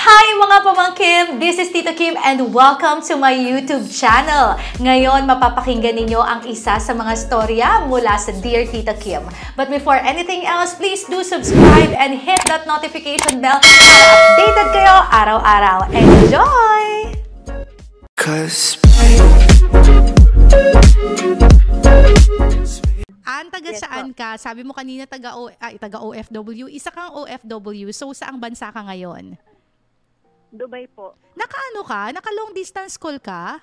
Hi mga pamangkin! This is Tita Kim and welcome to my YouTube channel. Ngayon, mapapakinggan ninyo ang isa sa mga storya mula sa Dear Tita Kim. But before anything else, please do subscribe and hit that notification bell para updated kayo araw-araw. Enjoy! Taga saan ka? Sabi mo kanina taga OFW. Isa kang OFW. So, saang bansa ka ngayon? Dubai po. Naka-ano ka? Naka-long distance call ka?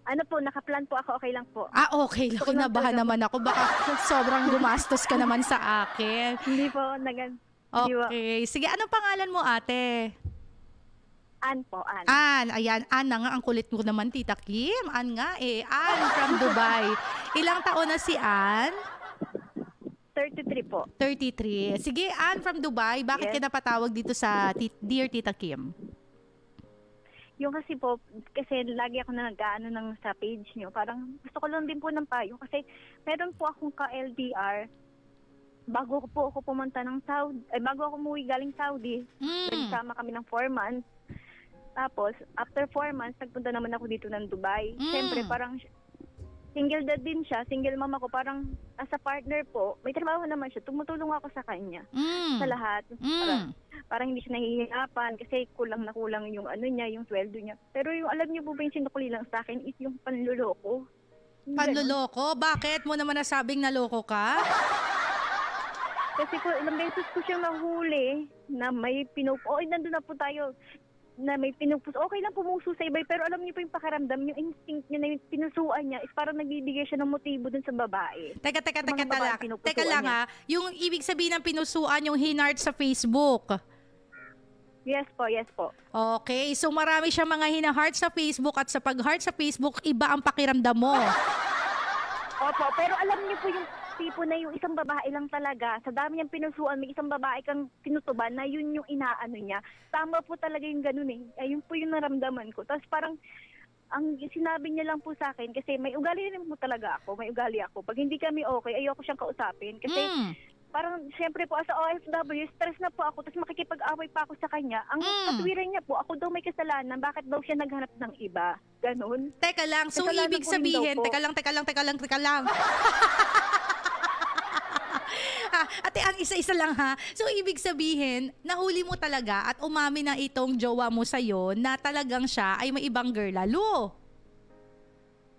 Ano po, nakaplan po ako, okay lang po. Okay. Kinabahan naman ako. Baka sobrang gumastos ka naman sa akin. Hindi po, Okay. Sige, anong pangalan mo, ate? Ann po, Ann. Ann, ayan. Ann na nga, ang kulit mo naman, Tita Kim. Ann nga eh. Ann from Dubai. Ilang taon na si Ann? 33 po. 33. Sige, Ann from Dubai, bakit ka napatawag dito sa Dear Tita Kim? Yung kasi po, kasi lagi ako nag-aano sa page nyo. Parang gusto ko lang din po ng payo. Kasi meron po akong ka-LDR. Bago po ako pumunta ng Saudi, bago ako umuwi galing Saudi, nagsama kami ng 4 months. Tapos, after 4 months, nagpunta naman ako dito ng Dubai. Siyempre, parang single dad din siya, single mama ko, parang as a partner po, may trabaho naman siya, tumutulong ako sa kanya, sa lahat. Parang hindi siya nahihirapan kasi kulang na kulang yung ano niya, yung sweldo niya. Pero yung alam niyo po ba yung sinukli lang sa akin is yung panluloko. Panluloko? Bakit mo naman nasabing naloko ka? Kasi po, ilang beses ko siyang nahuli na may nandun na po tayo, na may pinupus. Okay lang pumuso sa iba, pero alam niyo po yung pakiramdam, yung instinct niya na yung pinusuan niya is parang nagbibigay siya ng motibo dun sa babae. Teka lang ha. Yung ibig sabihin ng pinusuan, yung hinart sa Facebook. Yes po. Okay, so marami siyang mga hina-heart sa Facebook at sa pag-heart sa Facebook, iba ang pakiramdam mo. Opo, pero alam niyo po yung tipo na yung isang babae lang talaga, sa dami niyang pinusuan, may isang babae kang tinutuban na yun yung inaano niya. Tama po talaga yung ganun eh. Ayun po yung naramdaman ko. Tapos parang, ang sinabi niya lang po sa akin, kasi may ugali rin po talaga ako, may ugali ako. Pag hindi kami okay, ayoko siyang kausapin. Kasi parang, siyempre po, as a OFW, stress na po ako, tapos makikipag-away pa ako sa kanya. Ang katwiran niya po, ako daw may kasalanan, bakit daw siya naghanap ng iba? Ganun. Teka lang, so kasalanan ibig sabihin, teka lang. Ate, ang isa-isa lang ha. So, ibig sabihin, nahuli mo talaga at umami na itong jowa mo sa'yo na talagang siya ay may ibang girl lalo.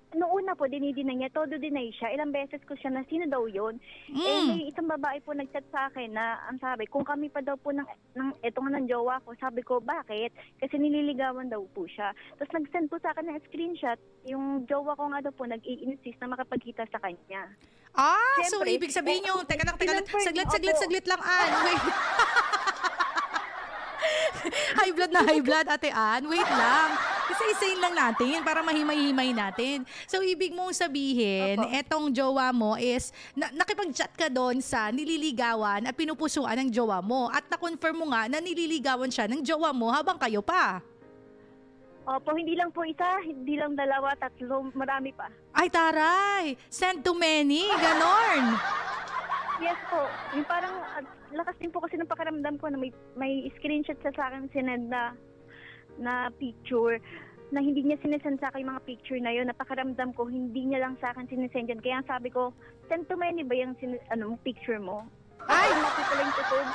Noong una po, dinidinay niya, todo dinay siya. Ilang beses ko siya na sino daw yun. May isang babae po nag-chat sa akin na, ang sabi, kung kami pa daw po etong ng jowa ko, sabi ko, bakit? Kasi nililigawan daw po siya. Tapos nag-send po sa akin ng screenshot, yung jowa ko nga daw po nag-i-insist na makapagkita sa kanya. Siyempre, so ibig sabihin yung, teka lang, saglit lang, Ann. Wait. High blood, Ate Ann. Wait lang. Isa-isayin lang natin para mahimay-himay natin. So, ibig mong sabihin, etong jowa mo is, nakipag-chat ka doon sa nililigawan at pinupusuan ng jowa mo. At na-confirm mo nga na nililigawan siya ng jowa mo habang kayo pa. Opo, hindi lang po isa, hindi lang dalawa, tatlo, marami pa. Ay, taray! Send to many, ganon. Yes po. Yung parang, lakas din po kasi ng pakiramdam ko na may screenshot sa akin sinend na picture na hindi niya sinesend sa akin yung mga picture na yun. Napakaramdam ko, hindi niya lang sa akin sinesend yan. Kaya sabi ko, send to many ba yung picture mo? Ay! Nakitalang tutog.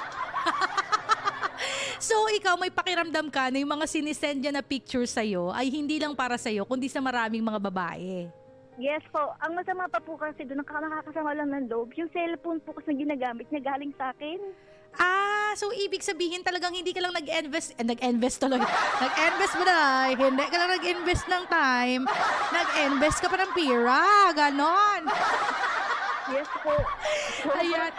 So, ikaw may pakiramdam ka na yung mga sinisend niya na picture sa'yo ay hindi lang para sa'yo, kundi sa maraming mga babae. Yes po. Ang masama pa po kasi doon, nakakasama lang ng loob. Yung cellphone po kasi na ginagamit niya galing sa akin. So ibig sabihin talagang hindi ka lang nag-invest tuloy. Nag-invest mo na, hindi ka lang nag-invest ng time. Nag-invest ka pa ng pira, ganon. Yes po. Ayan.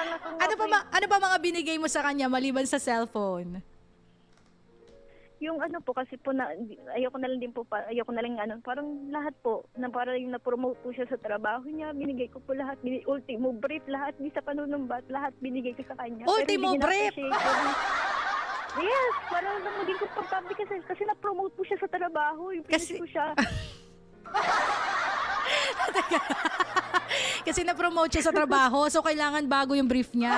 Ano pa mga binigay mo sa kanya maliban sa cellphone? Yung po kasi po ayoko na lang parang lahat po, na parang yung na-promote po siya sa trabaho niya, binigay ko po lahat, ultimo brief, lahat, di sa panunumbat, lahat binigay ko sa kanya. Ultimo brief? Yes, parang maging komportable kasi na-promote po siya sa trabaho, yung pinis ko siya. Kasi na-promote siya sa trabaho, so kailangan bago yung brief niya.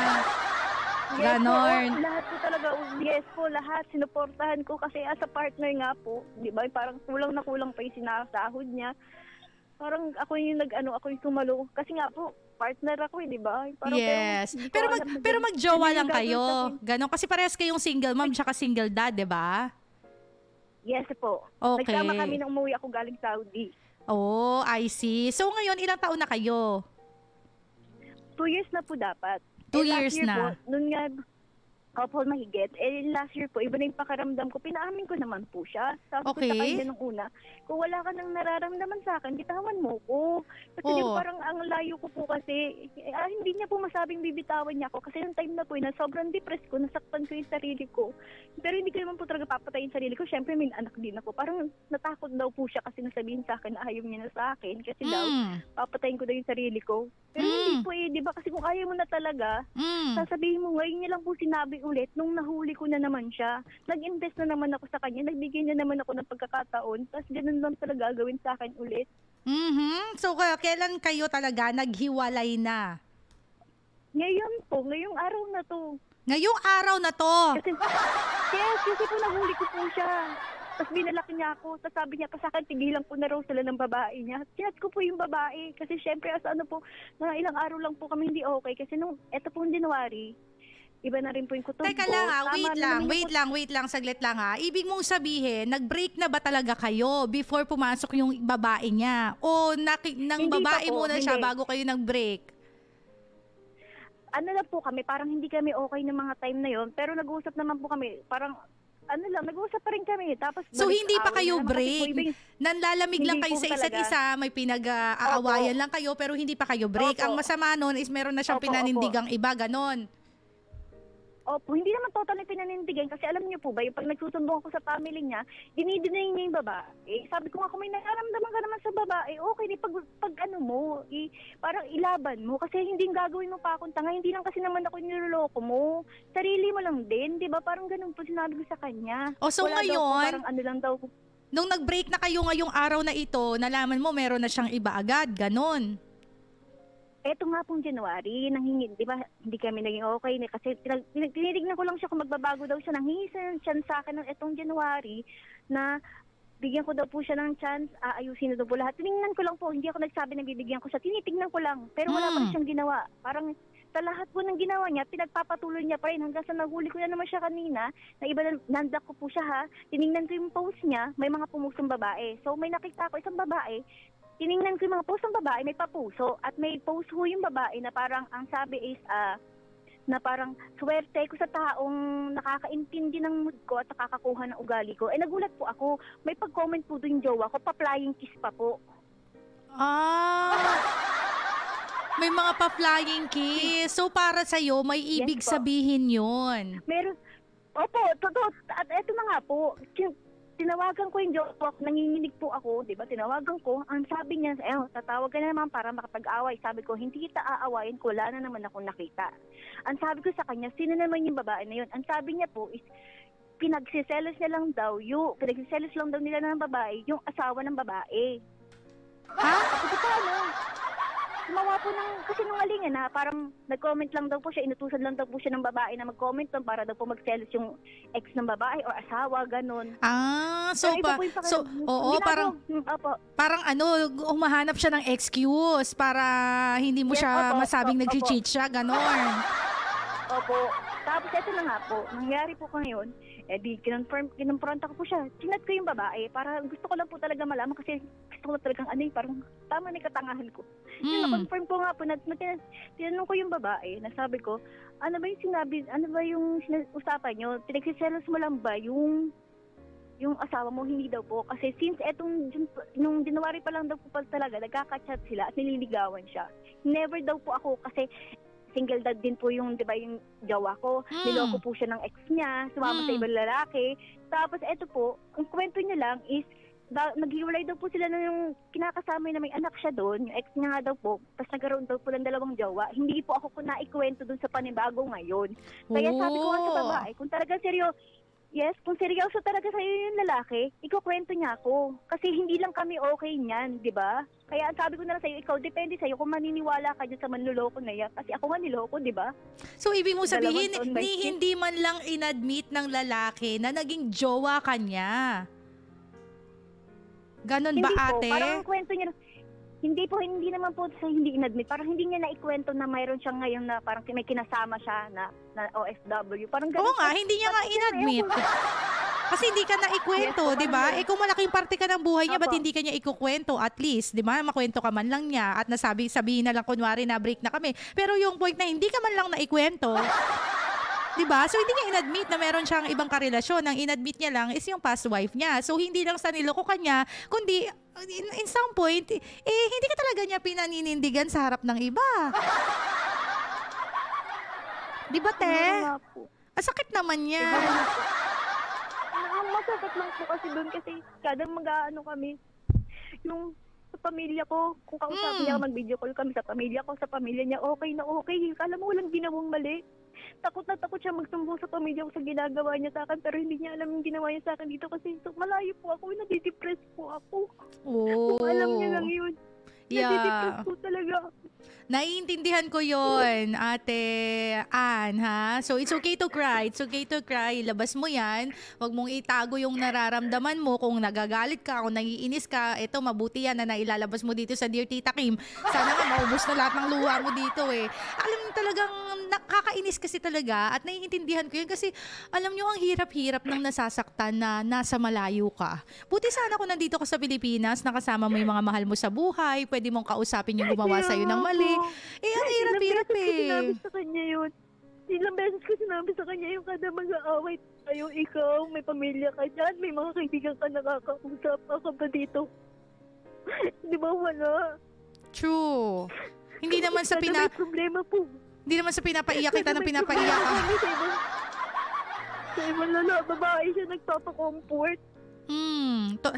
Yes po, Ganon. lahat po talaga, yes po, lahat. Sinuportahan ko kasi as a partner nga po, di ba? Parang kulang na kulang pa yung sinasahod niya. Parang ako yung ako yung sumalo. Kasi nga po, partner ako di ba? Parang, Yes. hindi ko Pero alam na pero ganun. magjowa Ano yung lang gagawin kayo. sa akin? Ganon. Kasi parehas kayong single mom tsaka single dad, di ba? Yes po. Okay. Nagsama kami nung umuwi ako galing Saudi. Oh, I see. So ngayon, ilang taon na kayo? 2 years na po dapat. 2 last years year na. Po, noon nga, couple mahigit. Last year po, iba na yung pakaramdam ko. Pinaamin ko naman po siya. Sabi ko Okay. sa kanya nung una, kung wala ka nang nararamdaman sa akin, bitawan mo ko. Kasi di ba parang ang layo ko po kasi, hindi niya po masabing bibitawan niya ako. Kasi yung time na po, na sobrang depressed ko, nasaktan ko yung sarili ko. Pero hindi ko naman po talaga papatayin sarili ko. Siyempre, may anak din ako. Parang natakot daw po siya kasi nasabihin sa akin na ayaw niya na sa akin. Kasi daw, papatayin ko daw yung sarili ko. Pero hindi po di ba? Kasi kung ayaw mo na talaga, sasabihin mo, ngayon niya lang po sinabi ulit nung nahuli ko na naman siya. Nag-invest na naman ako sa kanya, nagbigay niya naman ako ng pagkakataon, tapos ganun lang talaga gagawin sa akin ulit. So, kailan kayo talaga naghiwalay na? Ngayon po, ngayong araw na to. Ngayong araw na to. Kasi, yes, kasi po nahuli ko po siya. Tapos binalaki niya ako. Tapos sabi niya pa sa akin, tigilan ko na raw sila ng babae niya. Chinat ko po yung babae. Kasi syempre, na ilang araw lang po kami hindi okay. Kasi eto po January, iba na rin po yung kutob ko. Teka lang wait Tama lang, saglit lang ha. Ibig mong sabihin, nag-break na ba talaga kayo before pumasok yung babae niya? O nang Hindi babae pa po, muna siya hindi. bago kayo nag-break? Ano lang po kami, parang hindi kami okay ng mga time na yon. Pero nag-uusap naman po kami, parang nag-uusap pa rin kami. Tapos So hindi pa away kayo na naman kasi break? po Nanlalamig lang Hindi kayo po sa isa't talaga. isa, may pinag-aawayan lang kayo pero hindi pa kayo break. Opo. Ang masama nun is meron na siyang Opo, pinanindigang iba, ganon. Opo, hindi naman totally pinanindigan kasi alam niyo po ba, yung pag nagsusumbong ako sa family niya, dinideny niya yung babae. Sabi ko nga, kung may nararamdaman ka naman sa babae, okay, pag ano mo, parang ilaban mo. Kasi hindi gagawin mo pa akong tanga, hindi lang kasi naman ako niloloko mo. Sarili mo lang din, di ba? Parang ganun po sinabi ko sa kanya. O so Wala daw po, ngayon, parang ano lang daw. nung nag-break na kayo ngayong araw na ito, nalaman mo meron na siyang iba agad, ganon. Eto nga pong January, di ba, hindi kami naging okay. Kasi tinitignan ko lang siya kung magbabago daw siya. Nanghingi siya sa akin ng etong January na bigyan ko daw po siya ng chance, ayusin na daw po lahat. Tinignan ko lang po, hindi ako nagsabi na bibigyan ko siya. Tinitignan ko lang, pero wala pa rin siyang ginawa. Parang sa lahat po ng ginawa niya, pinagpapatuloy niya pa rin hanggang sa nahuli ko na naman siya kanina, na iba nandak ko po siya ha. Tinignan ko yung post niya, may mga pumusong babae. So may nakita ko isang babae, tiningnan ko yung mga post ng babae, may papuso. At may post ho yung babae na parang, ang sabi is, na parang, swerte ko sa taong nakakaintindi ng mood ko at nakakakuha ng ugali ko. Nagulat po ako. May pag-comment po doon yung jowa ko, pa-flying kiss pa po. May mga pa-flying kiss. So para sa'yo, may ibig Yes po. sabihin yun. Meron, opo, totoo. At eto na nga po, tinawagan ko yung jowa ko, nanginginig po ako, di ba? Tinawagan ko, ang sabi niya, tatawag ka na naman para makapag-away. Sabi ko, hindi kita aawayin, wala na naman akong nakita. Ang sabi ko sa kanya, sino naman yung babae na yun? Ang sabi niya po is, pinagsiselos nila lang daw nila ng babae, yung asawa ng babae. Ha? Ako paano? Gumawa po kasi nungalingan na parang nag-comment lang daw po siya, inutusan lang daw po siya ng babae na mag-comment doon para daw po mag-selos yung ex ng babae o asawa, ganun. So Pero iba po yung oo, opo. parang humahanap siya ng excuse para hindi mo Yes, siya opo, masabing opo. nag-cheat siya, ganon. Opo. Tapos ito na nga po, nangyari po ko ngayon, kinonfronta ko po siya. Chinat ko yung babae para gusto ko lang po talaga malaman kasi gusto ko talagang parang tama na yung katangahan ko. Yung na-confirm ko nga po, tinanong ko yung babae, nasabi ko, ano ba yung usapan nyo? Pinagsiselos mo lang ba yung asawa mo? Hindi daw po. Kasi since nung January pa lang daw po talaga, nagkaka-chat sila at nililigawan siya. Never daw po ako kasi single dad din po yung, di ba, yung jowa ko. Niloko po siya ng ex niya, sumama sa ibang lalaki. Tapos eto po, ang kwento niya lang is, naghiwalay daw po sila na yung kinakasama na may anak siya doon, yung ex niya nga daw po, tapos nagkaroon daw po ng dalawang jowa. Hindi po ako naikwento doon sa panibago ngayon. Kaya sabi ko nga sa babae, kung talaga Yes, kung seryoso talaga sa'yo yung lalaki, ikukwento niya ako. Kasi hindi lang kami okay niyan, di ba? Kaya ang sabi ko na lang sa'yo, ikaw, depende sa'yo kung maniniwala ka dyan sa manluloko na yan. Kasi ako nga niloko, di ba? So, ibig mo sabihin, Dalawang taon may hindi man lang inadmit ng lalaki na naging jowa ka niya. Ganon ba, Hindi po, ate? parang ang kwento niya, hindi naman po sa hindi inadmit. Parang hindi niya naikwento na mayroon siya ngayon na parang may kinasama siya na OFW. Parang ganun. Oo nga, hindi niya nga inadmit. Kasi hindi ka na ikwento, Yes, di ba? parang Kung malaking parte ka ng buhay niya, ba't Opo. hindi ka niya ikukwento? At least, di ba? Makwento ka man lang niya at sabihin na lang kunwari na break na kami. Pero yung point na hindi ka man lang naikwento, di ba? So, hindi niya inadmit na meron siyang ibang karelasyon. Ang inadmit niya lang is yung past wife niya. So, hindi lang sa niloko ka niya, kundi in some point, hindi ka talaga niya pinaninindigan sa harap ng iba. Di ba, te? Nga po. Sakit naman niya. Masakit lang po kasi doon kasi kada mag-aano kami, yung sa pamilya ko, kung kausapin niya, mag-video call kami sa pamilya niya, okay na okay. Kala mo walang ginawang mali. Takot na takot siya magsumbong sa pamilya ko sa ginagawa niya sa akin, pero hindi niya alam yung ginawa niya sa akin dito kasi malayo po ako, nadidepress po ako. Oh. Kung alam niya lang yun. Nadidepress po talaga ako. Naiintindihan ko yon, Ate Ann, ha? So, it's okay to cry. It's okay to cry. Labas mo yan. Huwag mong itago yung nararamdaman mo. Kung nagagalit ka, kung naiinis ka, ito, mabuti yan na nailalabas mo dito sa Dear Tita Kim. Sana nga, maubos na lahat ng luha mo dito, eh. Alam mo talagang nakakainis kasi talaga at naiintindihan ko yun kasi alam nyo, ang hirap-hirap ng nasasaktan na nasa malayo ka. Buti sana kung nandito ka sa Pilipinas, nakasama mo yung mga mahal mo sa buhay, pwede mong kausapin yung gumawa sa'yo ng mali. Ang hirap-hirap Ilang beses ko eh. sinabi sa kanya yun. Ilang beses ko sinabi sa kanya yung kada mag-aaway tayo, ikaw, may pamilya ka dyan, may mga kaibigan ka nakakausap, ako ba dito? Di ba wala? True. Hindi naman sa May problema po. hindi naman sa pinapaiyak kita ng pinapaiyak ka. Sa ibang babae siya nagpapa-comfort.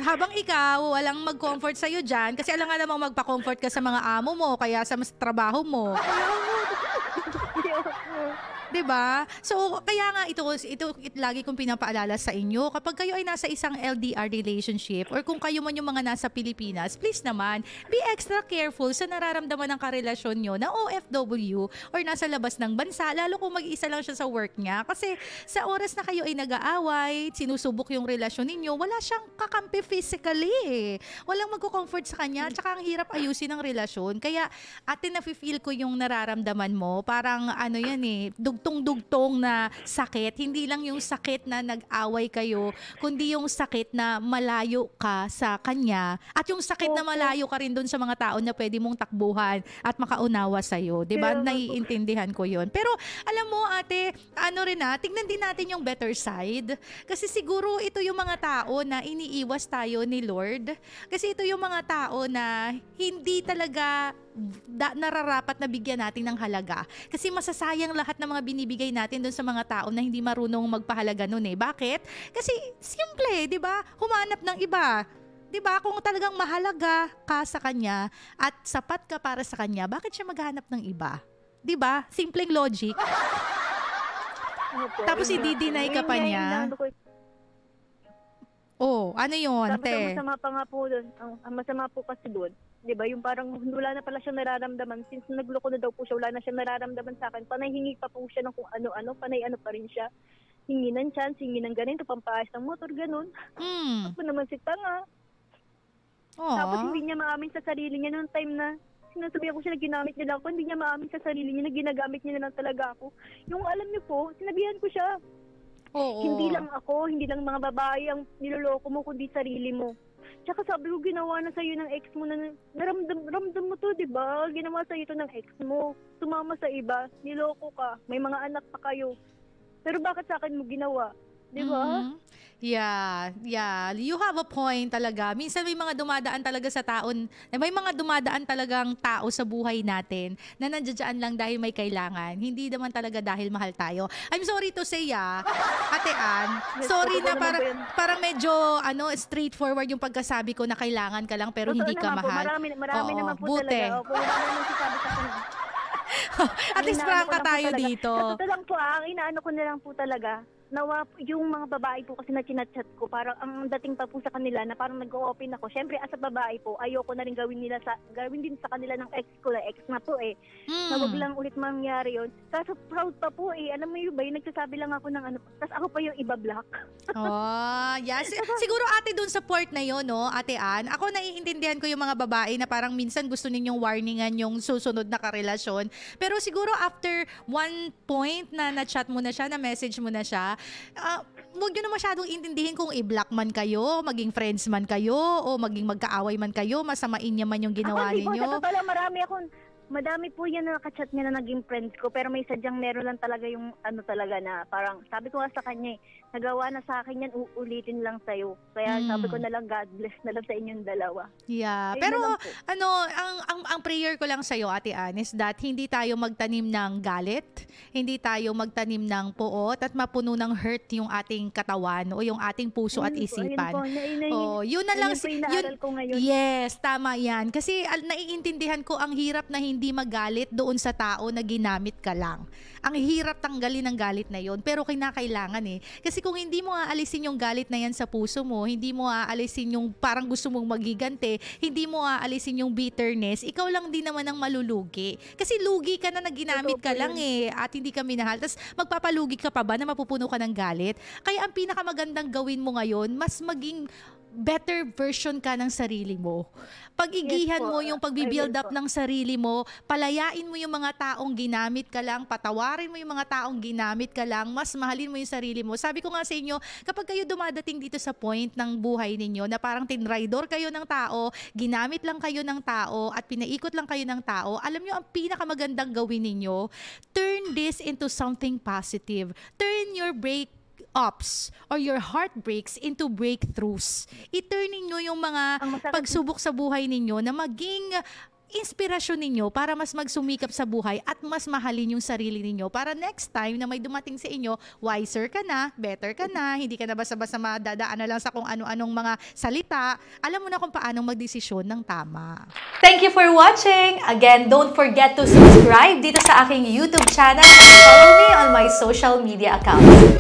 Habang ikaw, walang mag-comfort sa'yo dyan, kasi alam nga namang magpa-comfort ka sa mga amo mo, kaya sa mas trabaho mo. Diba? So, kaya nga ito lagi kong pinapaalala sa inyo, kapag kayo ay nasa isang LDR relationship or kung kayo man yung mga nasa Pilipinas, please naman, be extra careful sa nararamdaman ng karelasyon nyo na OFW or nasa labas ng bansa, lalo kung mag-isa lang siya sa work niya. Kasi sa oras na kayo ay nag-aaway, sinusubok yung relasyon ninyo, wala siyang kakampi physically eh. Walang magko-comfort sa kanya, tsaka ang hirap ayusin ng relasyon. Kaya ate, nafe-feel ko yung nararamdaman mo, parang ano yan eh, dugtong-dugtong na sakit. Hindi lang yung sakit na nag-away kayo, kundi yung sakit na malayo ka sa kanya at yung sakit na malayo ka rin dun sa mga tao na pwede mong takbuhan at makaunawa sa'yo. Diba? Naiintindihan ko yun. Pero alam mo ate, ano rin tignan din natin yung better side. Kasi siguro ito yung mga tao na iniiwas tayo ni Lord. Kasi ito yung mga tao na hindi talaga nararapat na bigyan natin ng halaga. Kasi masasayang lahat ng mga binibigay natin doon sa mga tao na hindi marunong magpahalaga nun eh. Bakit? Kasi simple, 'di ba? Humanap ng iba. 'Di ba? Kung talagang mahalaga ka sa kanya at sapat ka para sa kanya, bakit siya maghanap ng iba? 'Di ba? Simpleng logic. Tapos i-deny ka pa niya. Oh, ano 'yon, te? Masama pa nga po doon. Ang masama po kasi doon, 'di ba? Yung parang wala na pala siyang nararamdaman since nagloko na daw po siya, wala na siyang nararamdaman sa akin. Panay hingi pa po siya ng kung ano-ano, panay ano pa rin siya. Hingi ng chance, hingi ng ganito, pampaayos ng motor, ganun. Ako naman si tanga. Tapos hindi niya maamin sa sarili niya noong time na sinasabihan ko siya na ginamit niya lang ako, hindi niya maamin sa sarili niya na ginagamit niya na lang talaga ako. Yung alam niyo po, sinabihan ko siya. Oo. Hindi lang ako, hindi lang mga babae ang niloloko mo, kundi sarili mo. Tsaka sabi ko, ginawa na sa'yo ng ex mo na ramdam mo to, di ba? Ginawa sa'yo to ng ex mo. Sumama sa iba, niloko ka, may mga anak pa kayo. Pero bakit sa akin mo ginawa? Di ba? Yeah. You have a point talaga. Minsan may mga dumadaan talaga sa taon, may mga dumadaan talagang tao sa buhay natin na nandiyan lang dahil may kailangan. Hindi naman talaga dahil mahal tayo. I'm sorry to say, Ate Ann, sorry na para medyo straightforward yung pagkasabi ko na kailangan ka lang pero hindi ka mahal. Marami naman po buti. talaga. Wala naman sasabi sa akin. At least prangka tayo dito. Sa totoo lang po, ang inaano ko na lang po talaga, yung mga babae po kasi na chinachat ko, parang ang dating pa po sa kanila na parang nag-open ako. Syempre, as a babae po, ayoko na rin gawin din sa kanila ng ex ko, na ex na po eh. Na wag lang ulit mangyari yun. Kaso proud pa po eh. Alam mo yun ba, yung nagsasabi lang ako ng ano, tapos ako pa yung iba-block. Oh, yes. Siguro ate dun sa part na yun, no, Ate Ann, ako naiintindihan ko yung mga babae na parang minsan gusto ninyong warningan yung susunod na karelasyon. Pero siguro after one point na na-chat mo na siya, na message mo na siya, huwag nyo na masyadong intindihin kung i-block man kayo, maging friends man kayo, o maging magkaaway man kayo, masamain niya man yung ginawa ninyo. Ako, sa totoo lang, madami po yan na nakachat niya na naging friends ko, pero may sadyang meron lang talaga yung ano talaga na parang, sabi ko nga sa kanya nagawa na sa akin yan, uulitin lang sa'yo. Kaya sabi ko na lang, God bless na lang sa inyong dalawa. Yeah, ayun pero ang prayer ko lang sa'yo, Ate Ann, is that hindi tayo magtanim ng galit, hindi tayo magtanim ng puot, at mapuno ng hurt yung ating katawan o yung ating puso at isipan. Yun na lang. Yes, tama yan. Kasi naiintindihan ko ang hirap na hindi magalit doon sa tao na ginamit ka lang. Ang hirap tanggalin ng galit na yon, pero kinakailangan eh. Kasi kung hindi mo aalisin yung galit na yan sa puso mo, hindi mo aalisin yung parang gusto mong magigante, hindi mo aalisin yung bitterness, ikaw lang din naman ang malulugi. Kasi lugi ka na ginamit ka lang eh, at hindi ka minahal. Tapos magpapalugi ka pa ba na mapupuno ka ng galit? Kaya ang pinakamagandang gawin mo ngayon, mas maging better version ka ng sarili mo. Pag-igihan mo yung pagbibuild up ng sarili mo, palayain mo yung mga taong ginamit ka lang, patawarin mo yung mga taong ginamit ka lang, mas mahalin mo yung sarili mo. Sabi ko nga sa inyo, kapag kayo dumadating dito sa point ng buhay ninyo na parang tinraidor kayo ng tao, ginamit lang kayo ng tao, at pinaikot lang kayo ng tao, alam nyo ang pinakamagandang gawin ninyo, turn this into something positive. Turn your ups or your heartbreaks into breakthroughs. I-turn ninyo yung mga pagsubok sa buhay ninyo na maging inspirasyon ninyo para mas magsumikap sa buhay at mas mahalin yung sarili ninyo para next time na may dumating sa inyo, wiser ka na, better ka na, hindi ka na basta-basta madadaan na lang sa kung ano-anong mga salita. Alam mo na kung paanong magdesisyon ng tama. Thank you for watching! Again, don't forget to subscribe dito sa aking YouTube channel and follow me on my social media accounts.